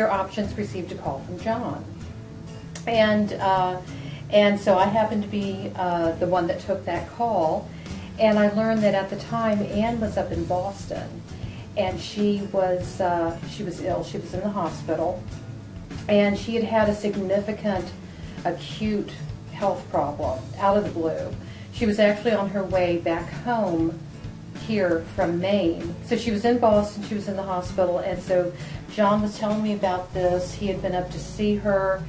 Care Options received a call from John. And so I happened to be the one that took that call, and I learned that at the time Anne was up in Boston, and she was ill. She was in the hospital, and she had had a significant acute health problem out of the blue. She was actually on her way back home here from Maine. So she was in Boston, she was in the hospital, and so John was telling me about this. He had been up to see her.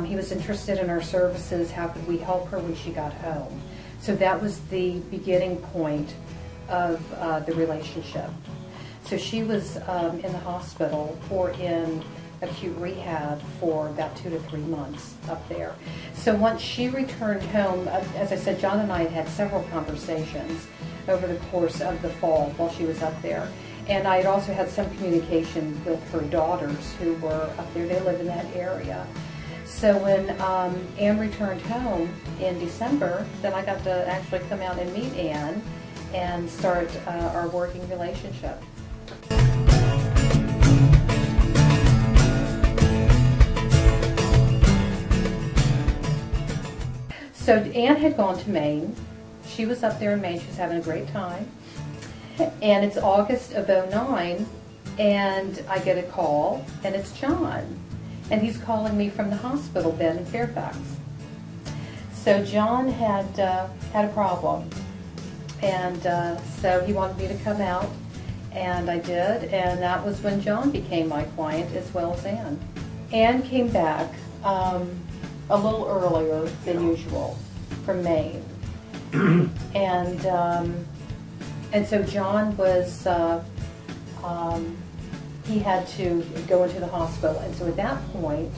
He was interested in our services. How could we help her when she got home? So that was the beginning point of the relationship. So she was in the hospital or in acute rehab for about 2 to 3 months up there. So once she returned home, as I said, John and I had had several conversations over the course of the fall while she was up there. And I had also had some communication with her daughters who were up there. They live in that area. So when Anne returned home in December, then I got to actually come out and meet Anne and start our working relationship. So Anne had gone to Maine. She was up there in Maine. She was having a great time. And it's August of '09, and I get a call, and it's John. And he's calling me from the hospital bed in Fairfax. So John had had a problem, and so he wanted me to come out, and I did, and that was when John became my client as well as Anne. Anne came back a little earlier than usual from Maine, and so John was. He had to go into the hospital, and so at that point,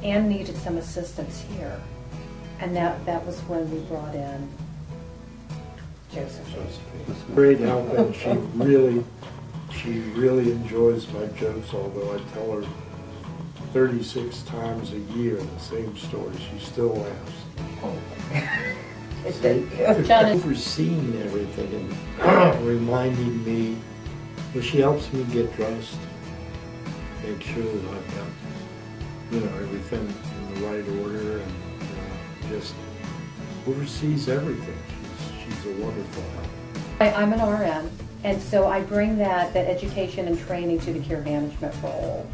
Anne needed some assistance here, and that was when we brought in Josephine. It's great help, and she really enjoys my jokes, although I tell her 36 times a year the same story. She still laughs. John is overseeing everything and reminding me, well, she helps me get dressed, make sure that I've got, everything in the right order, and just oversees everything. She's a wonderful help. I'm an RN, and so I bring that education and training to the care management role.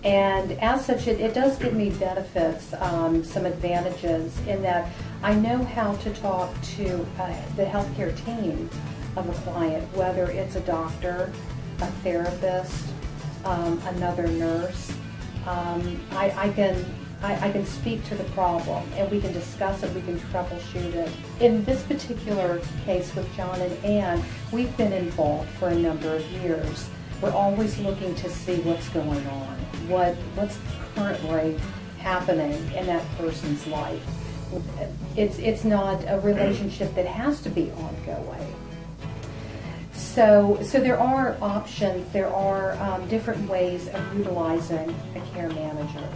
And as such, it does give me benefits, some advantages in that I know how to talk to the healthcare team of a client, whether it's a doctor, a therapist, another nurse. I can speak to the problem, and we can discuss it, we can troubleshoot it. In this particular case with John and Anne, we've been involved for a number of years. We're always looking to see what's going on, what's currently happening in that person's life. It's not a relationship that has to be ongoing. So there are options, there are different ways of utilizing a care manager.